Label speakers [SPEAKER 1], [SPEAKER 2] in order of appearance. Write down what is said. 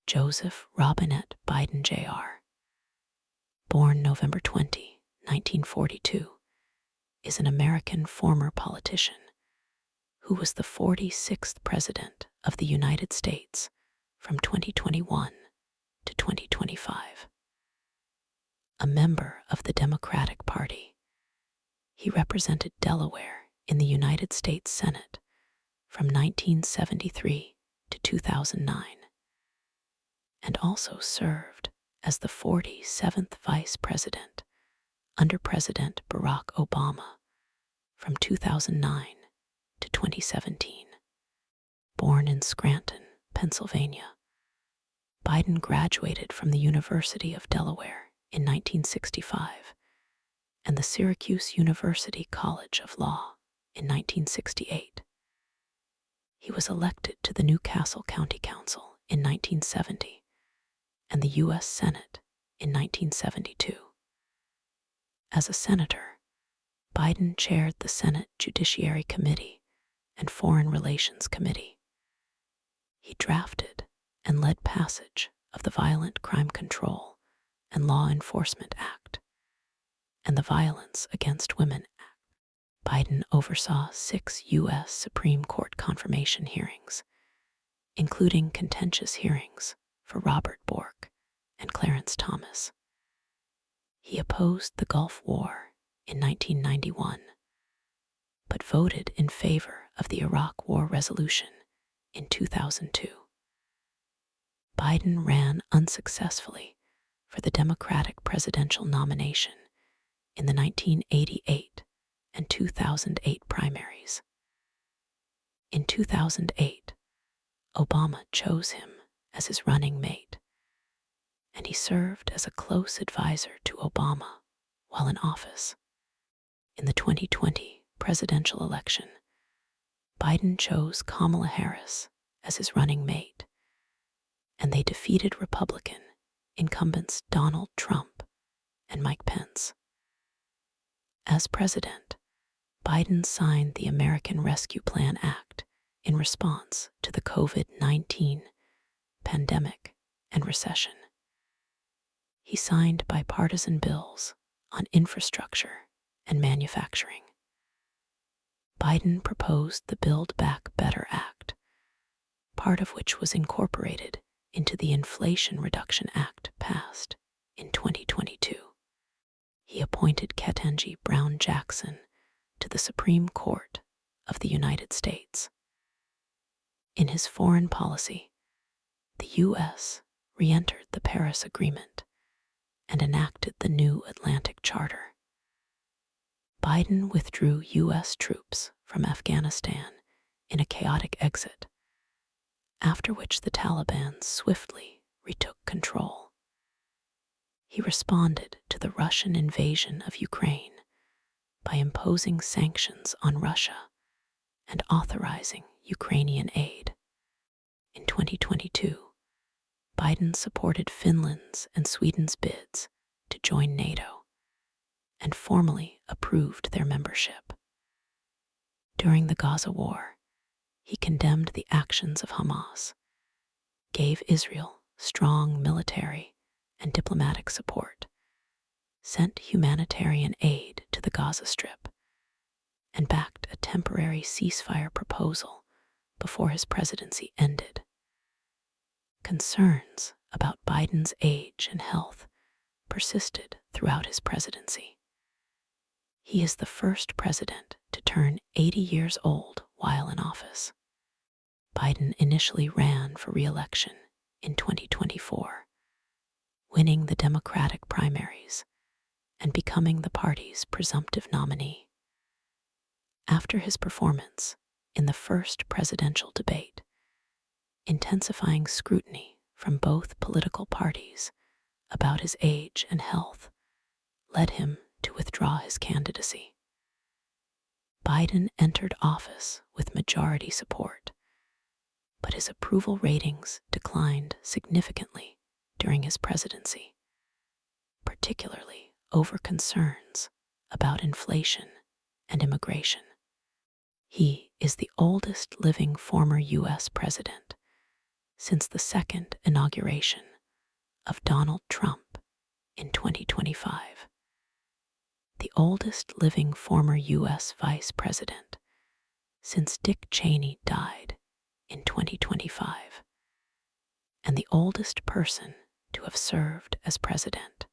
[SPEAKER 1] Joseph Robinette Biden Jr., born November 20, 1942, is an American former politician who was the 46th President of the United States from 2021 to 2025. A member of the Democratic Party, he represented Delaware in the United States Senate from 1973 to 2009, and also served as the 47th Vice President under President Barack Obama from 2009 to 2017. Born in Scranton, Pennsylvania, Biden graduated from the University of Delaware in 1965 and the Syracuse University College of Law in 1968. He was elected to the Newcastle County Council in 1970 and the U.S. Senate in 1972. As a senator, Biden chaired the Senate Judiciary Committee and Foreign Relations Committee. He drafted and led passage of the Violent Crime Control and Law Enforcement Act and the Violence Against Women Act. Biden oversaw 6 U.S. Supreme Court confirmation hearings, including contentious hearings for Robert Bork and Clarence Thomas. He opposed the Gulf War in 1991, but voted in favor of the Iraq War resolution in 2002. Biden ran unsuccessfully for the Democratic presidential nomination in the 1988 and 2008 primaries. In 2008, Obama chose him as his running mate, and he served as a close advisor to Obama while in office. In the 2020 presidential election, Biden chose Kamala Harris as his running mate, and they defeated Republican incumbents Donald Trump and Mike Pence. As president, Biden signed the American Rescue Plan Act in response to the COVID-19 pandemic and recession. He signed bipartisan bills on infrastructure and manufacturing. Biden proposed the Build Back Better Act, part of which was incorporated into the Inflation Reduction Act passed in 2022. He appointed Ketanji Brown Jackson to the Supreme Court of the United States. In his foreign policy, the U.S. re-entered the Paris Agreement and enacted the new Atlantic Charter. Biden withdrew U.S. troops from Afghanistan in a chaotic exit, after which the Taliban swiftly retook control. He responded to the Russian invasion of Ukraine by imposing sanctions on Russia and authorizing Ukrainian aid. In 2022, Biden supported Finland's and Sweden's bids to join NATO and formally approved their membership. During the Gaza war, he condemned the actions of Hamas, gave Israel strong military and diplomatic support, sent humanitarian aid to the Gaza Strip, and backed a temporary ceasefire proposal before his presidency ended. Concerns about Biden's age and health persisted throughout his presidency. He is the first president to turn 80 years old while in office. Biden initially ran for re-election in 2024, winning the Democratic primaries and becoming the party's presumptive nominee. After his performance in the first presidential debate, intensifying scrutiny from both political parties about his age and health led him to withdraw his candidacy. Biden entered office with majority support, but his approval ratings declined significantly during his presidency, particularly over concerns about inflation and immigration. He is the oldest living former U.S. president, since the second inauguration of Donald Trump in 2025, the oldest living former U.S. vice president since Dick Cheney died in 2025, and the oldest person to have served as president